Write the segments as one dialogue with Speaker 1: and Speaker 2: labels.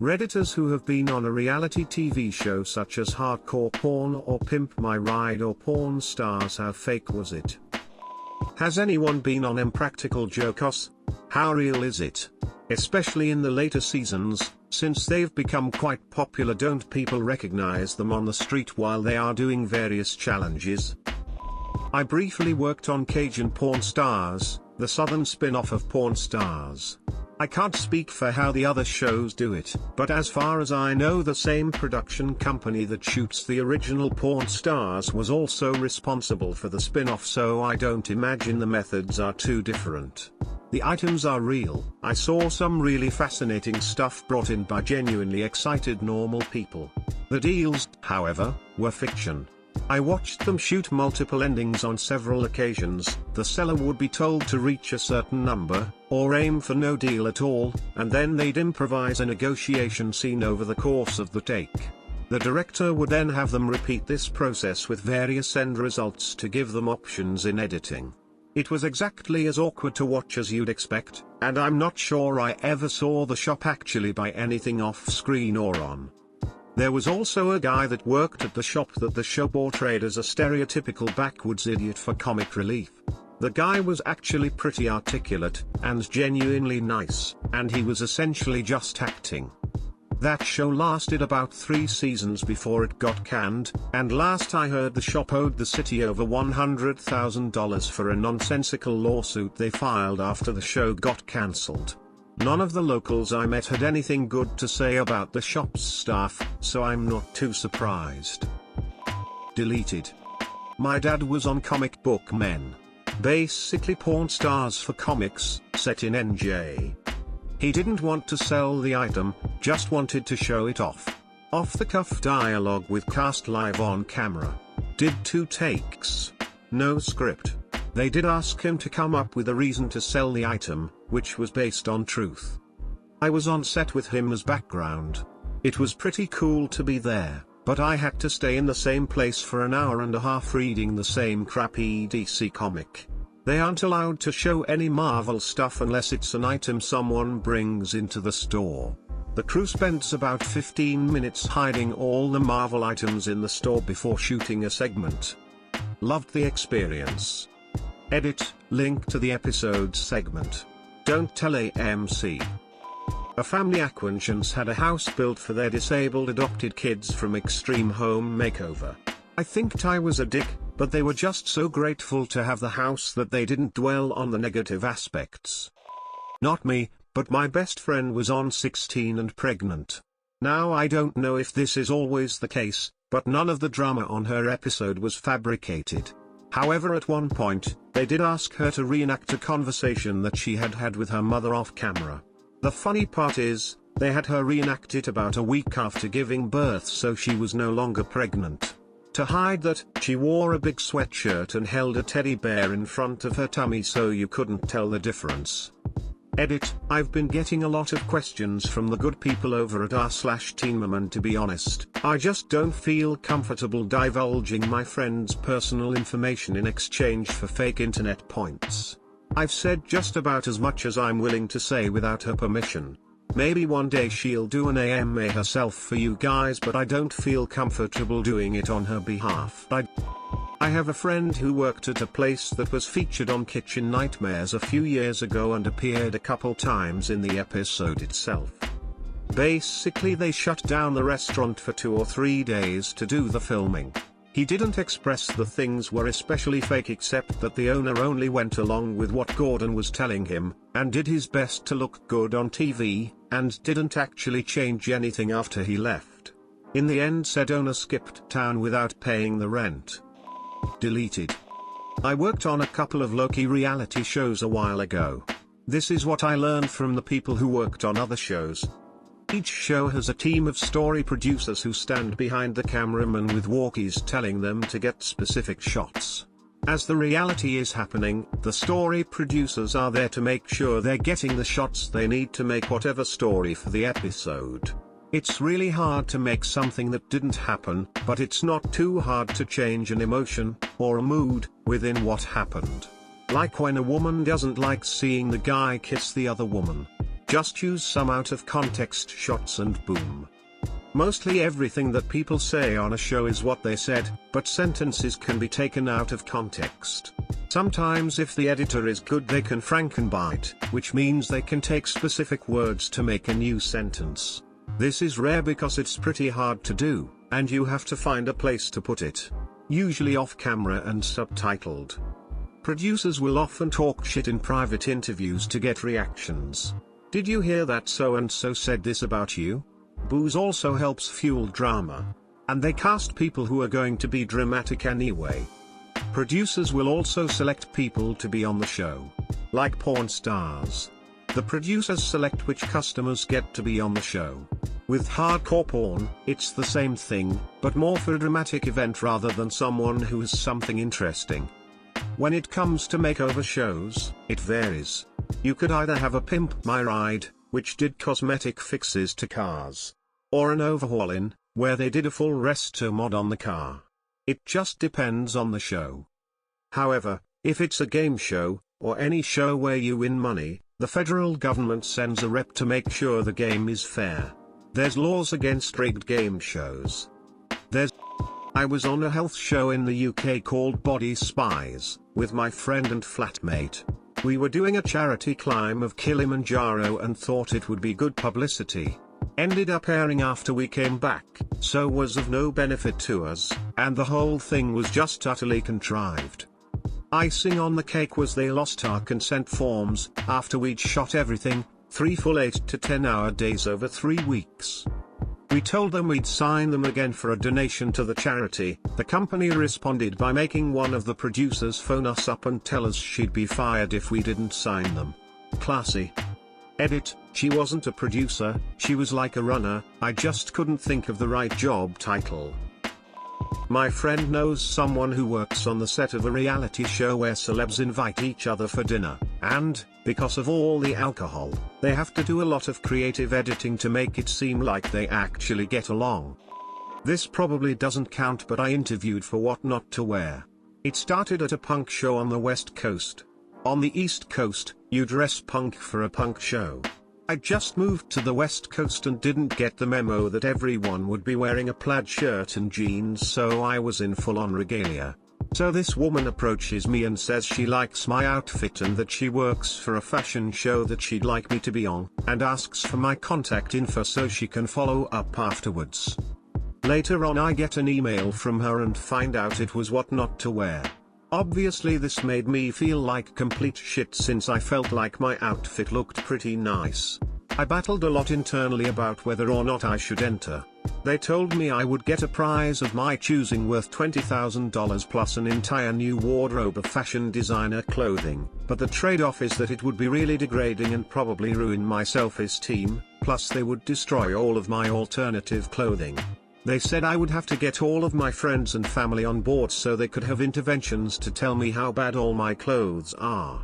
Speaker 1: Redditors who have been on a reality TV show such as Hardcore Porn or Pimp My Ride or Porn Stars. How fake was it? Has anyone been on Impractical Jokers? How real is it? Especially in the later seasons, since they've become quite popular, don't people recognize them on the street while they are doing various challenges? I briefly worked on Cajun Porn Stars, the southern spin-off of Porn Stars. I can't speak for how the other shows do it, but as far as I know, the same production company that shoots the original Porn Stars was also responsible for the spin-off, so I don't imagine the methods are too different. The items are real. I saw some really fascinating stuff brought in by genuinely excited normal people. The deals, however, were fiction. I watched them shoot multiple endings on several occasions. The seller would be told to reach a certain number, or aim for no deal at all, and then they'd improvise a negotiation scene over the course of the take. The director would then have them repeat this process with various end results to give them options in editing. It was exactly as awkward to watch as you'd expect, and I'm not sure I ever saw the shop actually buy anything off screen or on. There was also a guy that worked at the shop that the show portrayed as a stereotypical backwoods idiot for comic relief. The guy was actually pretty articulate, and genuinely nice, and he was essentially just acting. That show lasted about 3 seasons before it got canned, and last I heard the shop owed the city over $100,000 for a nonsensical lawsuit they filed after the show got cancelled. None of the locals I met had anything good to say about the shop's staff, so I'm not too surprised. Deleted. My dad was on Comic Book Men. Basically Porn Stars for comics, set in NJ. He didn't want to sell the item, just wanted to show it off. Off-the-cuff dialogue with cast live on camera. Did 2 takes. No script. They did ask him to come up with a reason to sell the item, which was based on truth. I was on set with him as background. It was pretty cool to be there, but I had to stay in the same place for an hour and a half reading the same crappy DC comic. They aren't allowed to show any Marvel stuff unless it's an item someone brings into the store. The crew spends about 15 minutes hiding all the Marvel items in the store before shooting a segment. Loved the experience. Edit, link to the episode segment. Don't tell AMC. A family acquaintance had a house built for their disabled adopted kids from Extreme Home Makeover. I think Ty was a dick, but they were just so grateful to have the house that they didn't dwell on the negative aspects. Not me, but my best friend was on 16 and pregnant. Now I don't know if this is always the case, but none of the drama on her episode was fabricated. However, at one point, they did ask her to reenact a conversation that she had had with her mother off camera. The funny part is, they had her reenact it about a week after giving birth, so she was no longer pregnant. To hide that, she wore a big sweatshirt and held a teddy bear in front of her tummy so you couldn't tell the difference. Edit, I've been getting a lot of questions from the good people over at r/teamum, and to be honest, I just don't feel comfortable divulging my friend's personal information in exchange for fake internet points. I've said just about as much as I'm willing to say without her permission. Maybe one day she'll do an AMA herself for you guys, but I don't feel comfortable doing it on her behalf. I have a friend who worked at a place that was featured on Kitchen Nightmares a few years ago and appeared a couple times in the episode itself. Basically they shut down the restaurant for 2 or 3 days to do the filming. He didn't express the things were especially fake, except that the owner only went along with what Gordon was telling him, and did his best to look good on TV, and didn't actually change anything after he left. In the end, said owner skipped town without paying the rent. Deleted. I worked on a couple of Loki reality shows a while ago. This is what I learned from the people who worked on other shows. Each show has a team of story producers who stand behind the cameraman with walkies telling them to get specific shots. As the reality is happening, the story producers are there to make sure they're getting the shots they need to make whatever story for the episode. It's really hard to make something that didn't happen, but it's not too hard to change an emotion, or a mood, within what happened. Like when a woman doesn't like seeing the guy kiss the other woman. Just use some out of context shots and boom. Mostly everything that people say on a show is what they said, but sentences can be taken out of context. Sometimes if the editor is good they can frankenbite, which means they can take specific words to make a new sentence. This is rare because it's pretty hard to do, and you have to find a place to put it. Usually off camera and subtitled. Producers will often talk shit in private interviews to get reactions. Did you hear that so and so said this about you? Booze also helps fuel drama. And they cast people who are going to be dramatic anyway. Producers will also select people to be on the show. Like porn stars. The producers select which customers get to be on the show. With hardcore porn, it's the same thing, but more for a dramatic event rather than someone who has something interesting. When it comes to makeover shows, it varies. You could either have a Pimp My Ride, which did cosmetic fixes to cars. Or an overhaul-in, where they did a full resto mod on the car. It just depends on the show. However, if it's a game show, or any show where you win money, the federal government sends a rep to make sure the game is fair. There's laws against rigged game shows. I was on a health show in the UK called Body Spies, with my friend and flatmate. We were doing a charity climb of Kilimanjaro and thought it would be good publicity. Ended up airing after we came back, so was of no benefit to us, and the whole thing was just utterly contrived. Icing on the cake was they lost our consent forms, after we'd shot everything, 3 full 8 to 10 hour days over 3 weeks. We told them we'd sign them again for a donation to the charity. The company responded by making one of the producers phone us up and tell us she'd be fired if we didn't sign them. Classy. Edit, she wasn't a producer, she was like a runner, I just couldn't think of the right job title. My friend knows someone who works on the set of a reality show where celebs invite each other for dinner, and, because of all the alcohol, they have to do a lot of creative editing to make it seem like they actually get along. This probably doesn't count, but I interviewed for What Not to Wear. It started at a punk show on the West Coast. On the East Coast, you dress punk for a punk show. I just moved to the West Coast and didn't get the memo that everyone would be wearing a plaid shirt and jeans, so I was in full-on regalia. So this woman approaches me and says she likes my outfit and that she works for a fashion show that she'd like me to be on, and asks for my contact info so she can follow up afterwards. Later on I get an email from her and find out it was What Not to Wear. Obviously this made me feel like complete shit since I felt like my outfit looked pretty nice. I battled a lot internally about whether or not I should enter. They told me I would get a prize of my choosing worth $20,000 plus an entire new wardrobe of fashion designer clothing, but the trade-off is that it would be really degrading and probably ruin my self-esteem, plus they would destroy all of my alternative clothing. They said I would have to get all of my friends and family on board so they could have interventions to tell me how bad all my clothes are.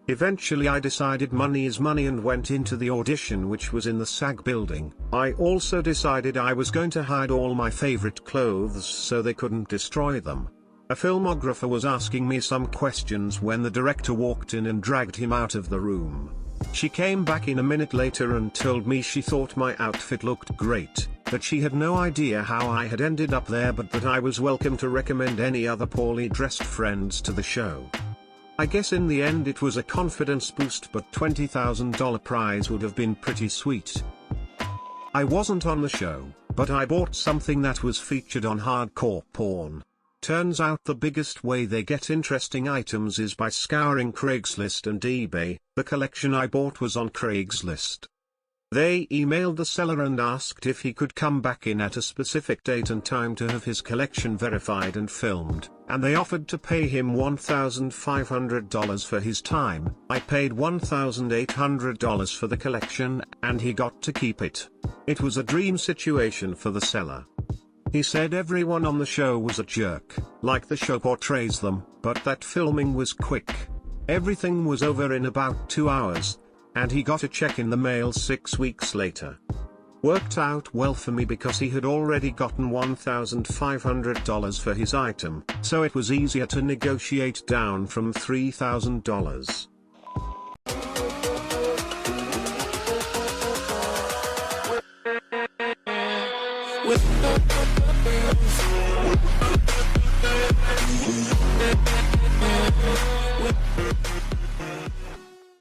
Speaker 1: Eventually I decided money is money and went into the audition, which was in the SAG building. I also decided I was going to hide all my favorite clothes so they couldn't destroy them. A filmographer was asking me some questions when the director walked in and dragged him out of the room. She came back in a minute later and told me she thought my outfit looked great, that she had no idea how I had ended up there, but that I was welcome to recommend any other poorly dressed friends to the show. I guess in the end it was a confidence boost, but $20,000 prize would have been pretty sweet. I wasn't on the show, but I bought something that was featured on Hardcore Porn. Turns out the biggest way they get interesting items is by scouring Craigslist and eBay. The collection I bought was on Craigslist. They emailed the seller and asked if he could come back in at a specific date and time to have his collection verified and filmed, and they offered to pay him $1,500 for his time. I paid $1,800 for the collection, and he got to keep it. It was a dream situation for the seller. He said everyone on the show was a jerk, like the show portrays them, but that filming was quick. Everything was over in about 2 hours, and he got a check in the mail 6 weeks later. Worked out well for me because he had already gotten $1,500 for his item, so it was easier to negotiate down from $3,000.